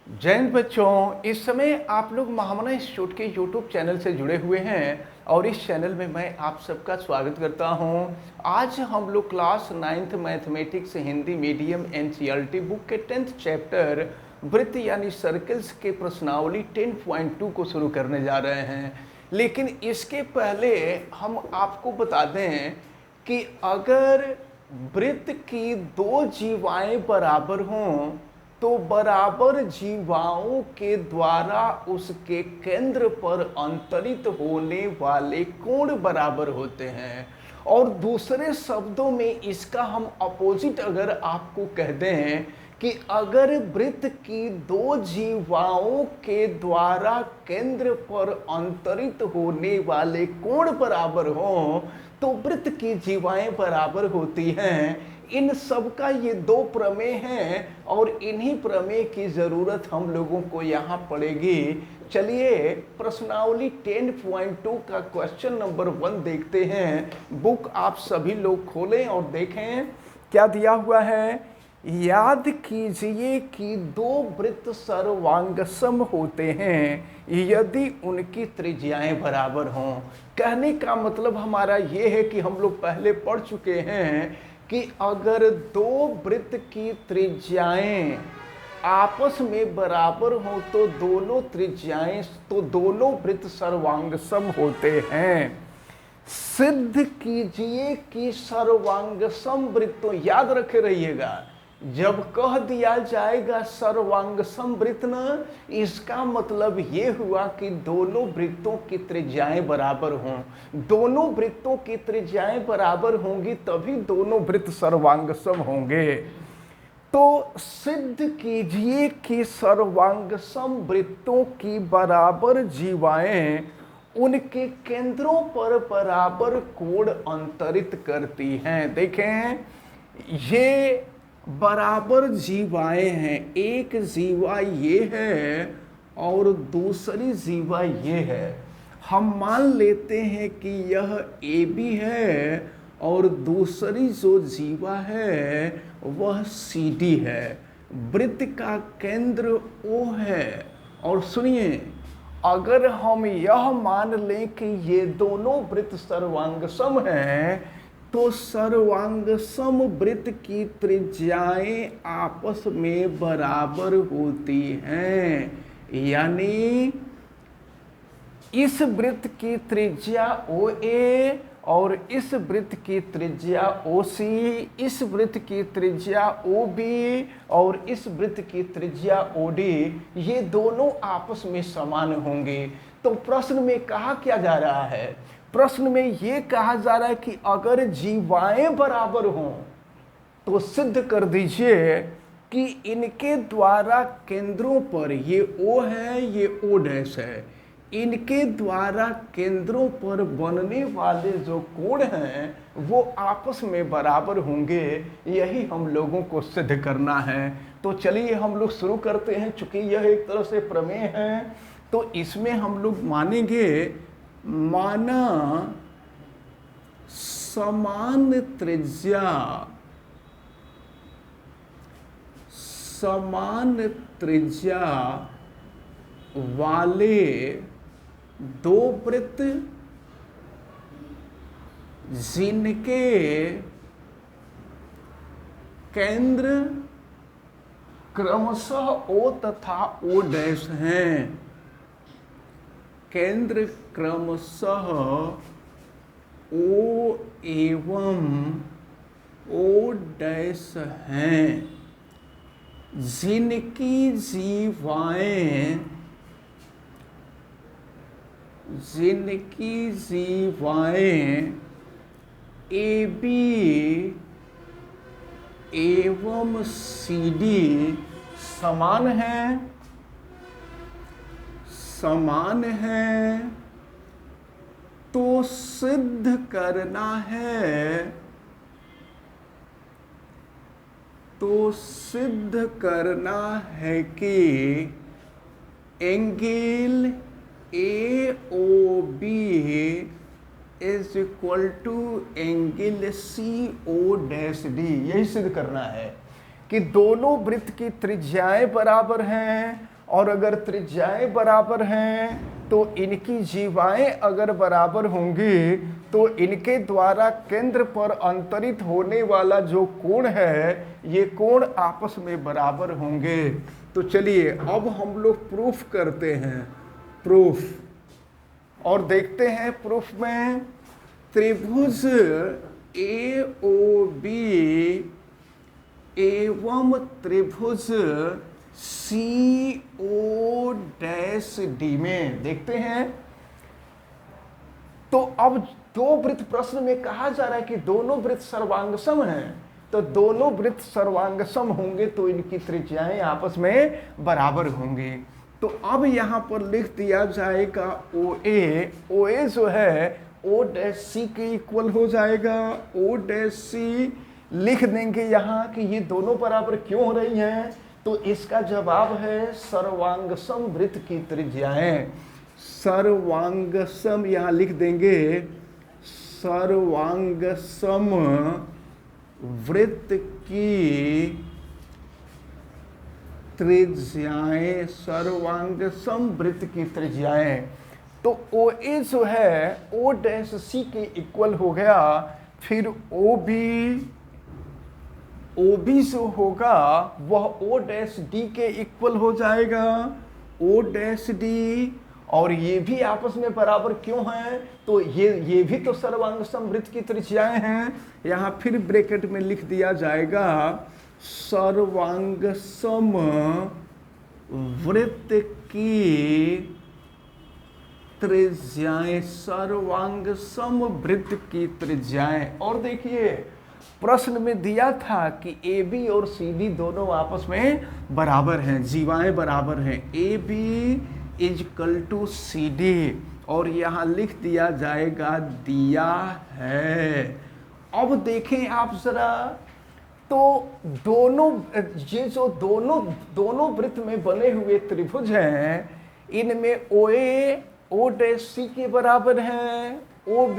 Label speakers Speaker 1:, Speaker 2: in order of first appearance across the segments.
Speaker 1: जय हिंद बच्चों, इस समय आप लोग महामना इंस्टीट्यूट के यूट्यूब चैनल से जुड़े हुए हैं और इस चैनल में मैं आप सबका स्वागत करता हूं। आज हम लोग class 9th mathematics Hindi medium NCERT book के 10th चैप्टर वृत्त यानी सर्कल्स के प्रश्नावली 10.2 को शुरू करने जा रहे हैं। लेकिन इसके पहले हम आपको बता दें कि अगर वृत्त की दो जीवाएं बराबर हों तो बराबर जीवाओं के द्वारा उसके केंद्र पर अंतरित होने वाले कोण बराबर होते हैं। और दूसरे शब्दों में इसका हम अपोजिट अगर आपको कह दें कि अगर वृत्त की दो जीवाओं के द्वारा केंद्र पर अंतरित होने वाले कोण बराबर हों तो वृत्त की जीवाएं बराबर होती हैं। इन सब का ये दो प्रमेय हैं और इन्हीं प्रमेय की ज़रूरत हम लोगों को यहाँ पड़ेगी। चलिए प्रश्नावली 10.2 का क्वेश्चन नंबर 1 देखते हैं। बुक आप सभी लोग खोलें और देखें क्या दिया हुआ है। याद कीजिए कि दो वृत्त सर्वांगसम होते हैं यदि उनकी त्रिज्याएं बराबर हों। कहने का मतलब हमारा ये है कि हम लोग पहले पढ़ चुके हैं कि अगर दो वृत्त की त्रिज्याएं आपस में बराबर हो तो दोनों वृत्त सर्वांगसम होते हैं। सिद्ध कीजिए कि सर्वांगसम वृत्तों, याद रखे रहिएगा, जब कह दिया जाएगा सर्वांगसम वृत्त न, इसका मतलब ये हुआ कि दोनों वृत्तों की त्रिज्याएं बराबर हों। दोनों वृत्तों की त्रिज्याएं बराबर होंगी तभी दोनों वृत्त सर्वांगसम होंगे। तो सिद्ध कीजिए कि सर्वांगसम वृत्तों की बराबर जीवाएं उनके केंद्रों पर बराबर कोण अंतरित करती हैं। देखें, ये बराबर जीवाएं हैं। एक जीवा ये है और दूसरी जीवा ये है। हम मान लेते हैं कि यह ए बी है और दूसरी जो जीवा है वह सी डी है। वृत्त का केंद्र ओ है। और सुनिए, अगर हम यह मान लें कि ये दोनों वृत्त सर्वांगसम हैं तो सर्वांगसम वृत्त की त्रिज्याएं आपस में बराबर होती हैं। यानी इस वृत्त की त्रिज्या ओ ए और इस वृत्त की त्रिज्या ओ सी, इस वृत्त की त्रिज्या ओ बी और इस वृत्त की त्रिज्या ओ डी, ये दोनों आपस में समान होंगे। तो प्रश्न में कहा क्या जा रहा है? प्रश्न में ये कहा जा रहा है कि अगर जीवाएं बराबर हों तो सिद्ध कर दीजिए कि इनके द्वारा केंद्रों पर, ये ओ है ये ओ डैश है, इनके द्वारा केंद्रों पर बनने वाले जो कोण हैं वो आपस में बराबर होंगे। यही हम लोगों को सिद्ध करना है। तो चलिए हम लोग शुरू करते हैं। चूंकि यह एक तरह से प्रमेय है तो इसमें हम लोग मानेंगे, माना समान त्रिज्या वाले दो वृत्त जिनके केंद्र क्रमशः ओ तथा ओ डैश हैं। केंद्र क्रमशः ओ एवं ओ डैश हैं, जिनकी जीवाएं ए बी एवं सी डी समान हैं, तो सिद्ध करना है कि angle A O B is equal to angle C O dash D. यही सिद्ध करना है कि दोनों वृत्त की त्रिज्याएं बराबर हैं और अगर त्रिज्याएं बराबर हैं तो इनकी जीवाएं अगर बराबर होंगी तो इनके द्वारा केंद्र पर अंतरित होने वाला जो कोण है ये कोण आपस में बराबर होंगे। तो चलिए अब हम लोग प्रूफ करते हैं, प्रूफ, और देखते हैं प्रूफ में त्रिभुज AOB एवं त्रिभुज CO'D में देखते हैं। तो अब दो वृत्त प्रश्न में कहा जा रहा है कि दोनों वृत्त सर्वांगसम हैं, तो दोनों वृत्त सर्वांगसम होंगे तो इनकी त्रिज्याएं आपस में बराबर होंगी। तो अब यहां पर लिख दिया जाएगा OA जो है O'C के इक्वल हो जाएगा। O'C लिख देंगे यहाँ कि ये दोनों बराबर क्यों हो रही हैं, तो इसका जवाब है सर्वांगसम वृत्त की त्रिज्याएं। सर्वांगसम यहाँ लिख देंगे, सर्वांगसम वृत्त की त्रिज्याएं, सर्वांगसम वृत्त की त्रिज्याएं। तो OA जो है O'C के इक्वल हो गया, फिर OB जो होगा वह O'D के इक्वल हो जाएगा, O'D, और ये भी आपस में बराबर क्यों हैं, तो ये भी तो सर्वांगसम वृत्त की त्रिज्याएं हैं। यहाँ फिर ब्रैकेट में लिख दिया जाएगा सर्वांगसम वृत्त की त्रिज्याएं, सर्वांगसम वृत्त की त्रिज्याएं। और देखिए प्रश्न में दिया था कि AB और CD दोनों आपस में बराबर हैं, जीवाएं बराबर हैं, AB = CD, और यहाँ लिख दिया जाएगा दिया है। अब देखें आप जरा, तो दोनों ये जो दोनों वृत्त में बने हुए त्रिभुज हैं, इनमें OA O'C के बराबर है, OB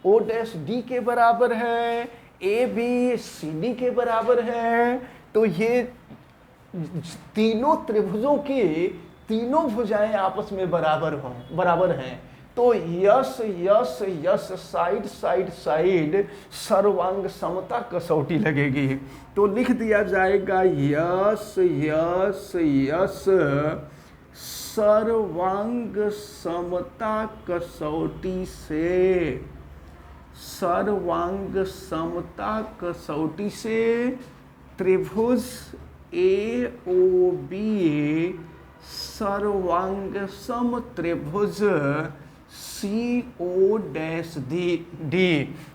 Speaker 1: O'D के बराबर है, AB CD के बराबर है। तो ये तीनों त्रिभुजों की तीनों भुजाएं आपस में बराबर हैं। तो yes yes yes, side side side, सर्वांग समता कसौटी लगेगी। तो लिख दिया जाएगा यस यस यस, सर्वांग समता कसौटी से, सर्वांग समता कसौटी से त्रिभुज AOB सर्वांगसम त्रिभुज CO'D,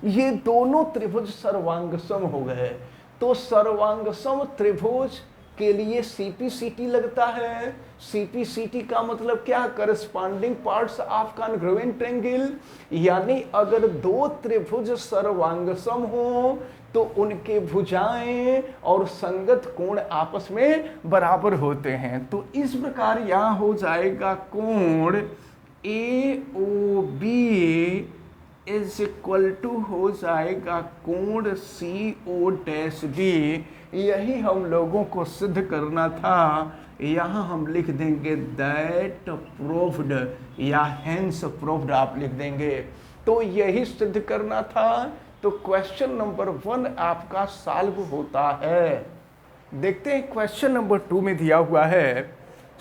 Speaker 1: ये दोनों त्रिभुज सर्वांगसम हो गए। तो सर्वांगसम त्रिभुज के लिए CPCT लगता है। CPCT का मतलब क्या, corresponding parts of congruent triangle, यानी अगर दो त्रिभुज सर्वांगसम हो तो उनके भुजाएं और संगत कोण आपस में बराबर होते हैं। तो इस प्रकार यहां हो जाएगा कोण AOB = हो जाएगा कोण CO'D। यही हम लोगों को सिद्ध करना था। यहाँ हम लिख देंगे दैट प्रूव्ड या हेंस प्रूव्ड आप लिख देंगे। तो यही सिद्ध करना था। तो क्वेश्चन नंबर 1 आपका सॉल्व होता है। देखते हैं क्वेश्चन नंबर 2 में दिया हुआ है,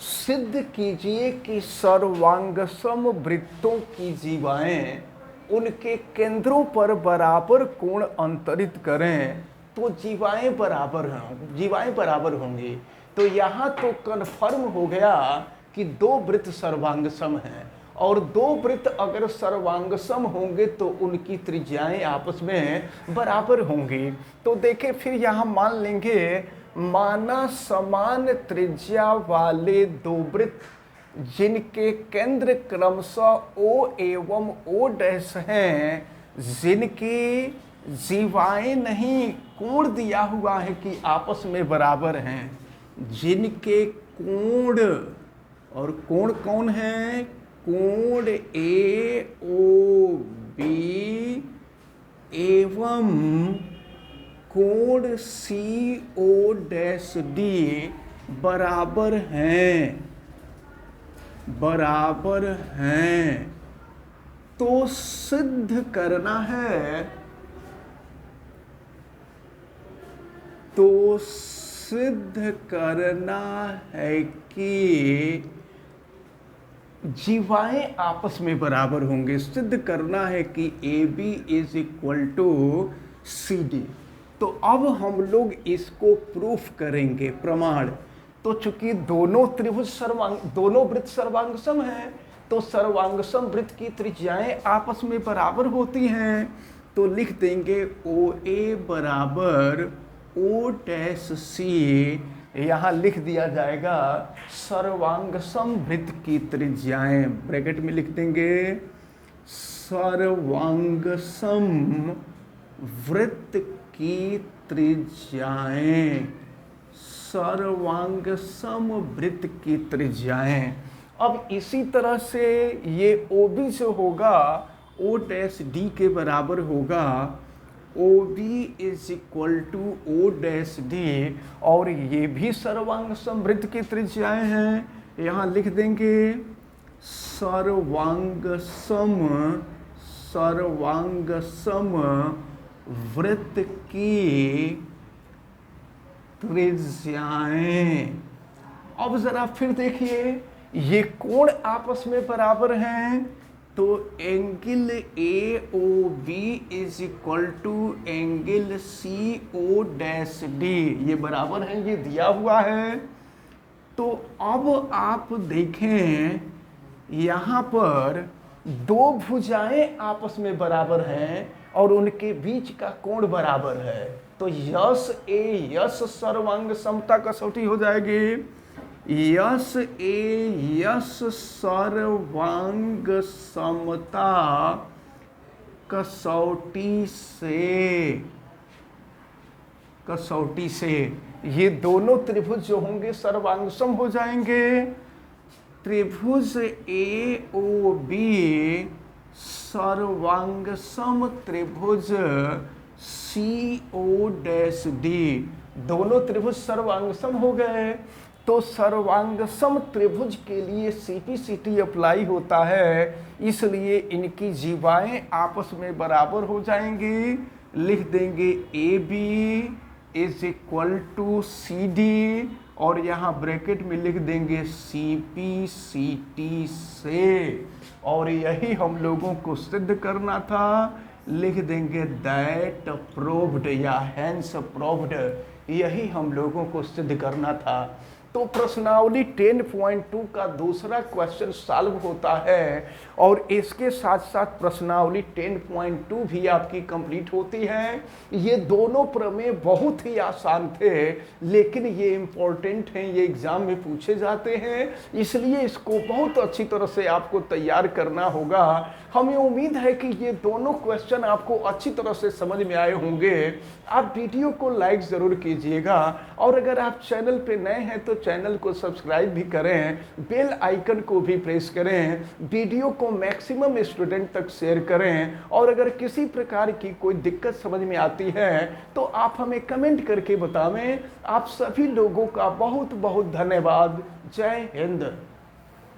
Speaker 1: सिद्ध कीजिए कि सर्वांगसम वृत्तों की जीवाएं उनके केंद्रों पर बराबर कोण अंतरित करें तो जीवाएं बराबर होंगी। तो यहाँ तो कन्फर्म हो गया कि दो वृत्त सर्वांगसम हैं, और दो वृत्त अगर सर्वांगसम होंगे तो उनकी त्रिज्याएं आपस में बराबर होंगी। तो देखें फिर यहाँ मान लेंगे, माना समान त्रिज्या वाले दो वृत्त जिनके केंद्र क्रमशः O एवं O' हैं, जिनकी जीवाएं नहीं, कोण दिया हुआ है कि आपस में बराबर हैं, जिनके कोण, और कोण कौन है, कोण AOB एवं कोण CO'D बराबर हैं, बराबर हैं। तो सिद्ध करना है, तो सिद्ध करना है कि जीवाएं आपस में बराबर होंगे। सिद्ध करना है कि AB is equal to CD। तो अब हम लोग इसको प्रूफ करेंगे, प्रमाण। तो चूंकि दोनों त्रिभुज दोनों वृत्त सर्वांगसम हैं, तो सर्वांगसम वृत्त की त्रिज्याएं आपस में बराबर होती हैं। तो लिख देंगे OA बराबर O' यहाँ लिख दिया जाएगा सर्वांगसम वृत्त की त्रिज्याएं, ब्रैकेट में लिख देंगे सर्वांगसम वृत्त की त्रिज्याएं, सर्वांगसम वृत्त की त्रिज्याएं। अब इसी तरह से ये OB जो होगा O' के बराबर होगा, OB is equal to O' और ये भी सर्वांगसम वृत्त की त्रिज्याएं हैं। यहाँ लिख देंगे सर्वांगसम वृत्त की त्रिज्याएं। अब जरा फिर देखिए, ये कोण आपस में बराबर हैं, तो angle AOB is equal to angle CO' ये बराबर है, ये दिया हुआ है। तो अब आप देखें, यहाँ पर दो भुजाएं आपस में बराबर हैं और उनके बीच का कोण बराबर है। तो यस ए यस सर्वांग समता कसौटी हो जाएगी। यस ए यस सर्वांग समता कसौटी से ये दोनों त्रिभुज जो होंगे सर्वांगसम हो जाएंगे। त्रिभुज AOB सर्वांगसम त्रिभुज CO' दोनों त्रिभुज सर्वांगसम हो गए। तो सर्वांगसम त्रिभुज के लिए CP/CT अप्लाई होता है, इसलिए इनकी जीवाएं आपस में बराबर हो जाएंगी। लिख देंगे AB is equal to CD और यहाँ ब्रैकेट में लिख देंगे CP/CT से। और यही हम लोगों को सिद्ध करना था, लिख देंगे दैट प्रूव्ड या हैंस प्रूव्ड, यही हम लोगों को सिद्ध करना था। तो प्रश्नावली 10.2 का दूसरा क्वेश्चन सॉल्व होता है और इसके साथ साथ प्रश्नावली 10.2 भी आपकी कंप्लीट होती है। ये दोनों प्रमेय बहुत ही आसान थे, लेकिन ये इम्पोर्टेंट हैं, ये एग्जाम में पूछे जाते हैं, इसलिए इसको बहुत अच्छी तरह से आपको तैयार करना होगा। हमें उम्मीद है कि ये दोनों क्वेश्चन आपको अच्छी तरह से समझ में आए होंगे। आप वीडियो को लाइक ज़रूर कीजिएगा और अगर आप चैनल पे नए हैं तो चैनल को सब्सक्राइब भी करें, बेल आइकन को भी प्रेस करें, वीडियो को मैक्सिमम स्टूडेंट तक शेयर करें। और अगर किसी प्रकार की कोई दिक्कत समझ में आती है तो आप हमें कमेंट करके बतावें। आप सभी लोगों का बहुत बहुत धन्यवाद। जय हिंद।